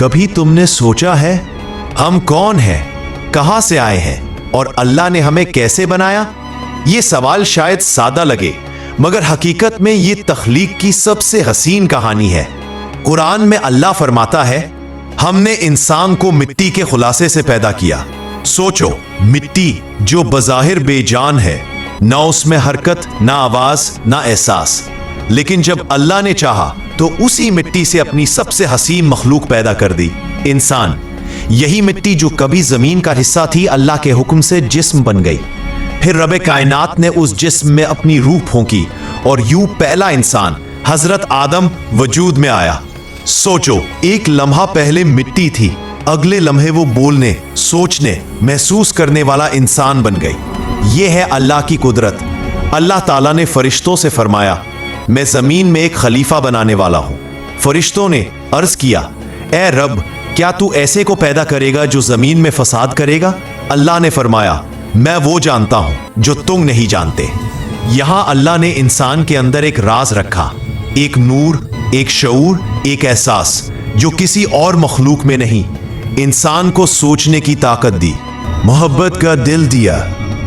कभी तुमने सोचा है हम कौन हैं, कहां से आए हैं और अल्लाह ने हमें कैसे बनाया? ये सवाल शायद सादा लगे, मगर हकीकत में ये तख्लीक की सबसे हसीन कहानी है। कुरान में अल्लाह फरमाता है, हमने इंसान को मिट्टी के खुलासे से पैदा किया। सोचो, मिट्टी जो बज़ाहिर बेजान है, ना उसमें हरकत, ना आवाज, ना एहसास, लेकिन जब अल्लाह ने चाहा तो उसी मिट्टी से अपनी सबसे हसीन मखलूक पैदा कर दी, इंसान। यही मिट्टी जो कभी जमीन का हिस्सा थी, अल्लाह के हुक्म से जिस्म बन गई। फिर रब कायनात ने उस जिस्म में अपनी रूह फूंकी और यूं पहला इंसान हजरत आदम वजूद में आया। सोचो, एक लम्हा पहले मिट्टी थी, अगले लम्हे वो बोलने, सोचने, महसूस करने वाला इंसान बन गई। ये है अल्लाह की कुदरत। अल्लाह ताला ने फरिश्तों से फरमाया, मैं जमीन में एक खलीफा बनाने वाला हूं। फरिश्तों ने अर्ज किया, ए रब, क्या तू ऐसे को पैदा करेगा जो जमीन में फसाद करेगा? अल्लाह ने फरमाया, मैं वो जानता हूं जो तुम नहीं जानते। यहां अल्लाह ने इंसान के अंदर एक राज रखा, एक नूर, एक शऊर, एक एहसास जो किसी और मखलूक में नहीं। इंसान को सोचने की ताकत दी, मोहब्बत का दिल दिया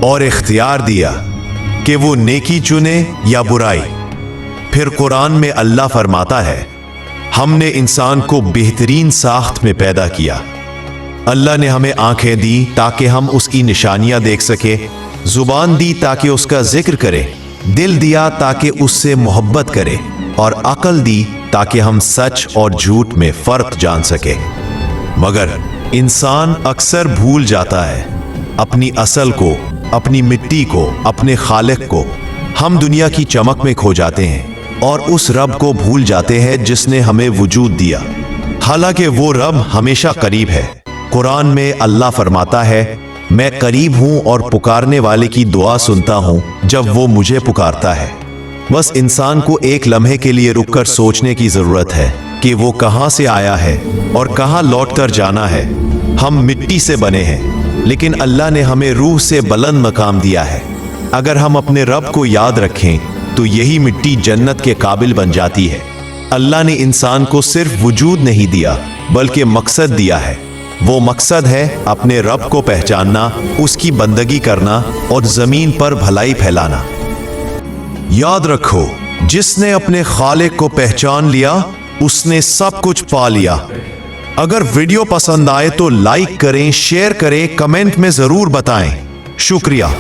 और इख्तियार दिया कि वो नेकी चुने या बुराई। फिर कुरान में अल्लाह फरमाता है, हमने इंसान को बेहतरीन साख्त में पैदा किया। अल्लाह ने हमें आंखें दी ताकि हम उसकी निशानियां देख सके, जुबान दी ताकि उसका जिक्र करे, दिल दिया ताकि उससे मोहब्बत करे, और अक्ल दी ताकि हम सच और झूठ में फर्क जान सके। मगर इंसान अक्सर भूल जाता है अपनी असल को, अपनी मिट्टी को, अपने खालिक को। हम दुनिया की चमक में खो जाते हैं और उस रब को भूल जाते हैं जिसने हमें वजूद दिया, हालांकि वो रब हमेशा करीब है। कुरान में अल्लाह फरमाता है, मैं करीब हूं और पुकारने वाले की दुआ सुनता हूं जब वो मुझे पुकारता है। बस इंसान को एक लम्हे के लिए रुककर सोचने की जरूरत है कि वो कहां से आया है और कहां लौटकर जाना है। हम मिट्टी से बने हैं, लेकिन अल्लाह ने हमें रूह से बुलंद मकाम दिया है। अगर हम अपने रब को याद रखें तो यही मिट्टी जन्नत के काबिल बन जाती है। अल्लाह ने इंसान को सिर्फ वजूद नहीं दिया, बल्कि मकसद दिया है। वो मकसद है अपने रब को पहचानना, उसकी बंदगी करना और जमीन पर भलाई फैलाना। याद रखो, जिसने अपने खालिक को पहचान लिया, उसने सब कुछ पा लिया। अगर वीडियो पसंद आए तो लाइक करें, शेयर करें, कमेंट में जरूर बताएं। शुक्रिया।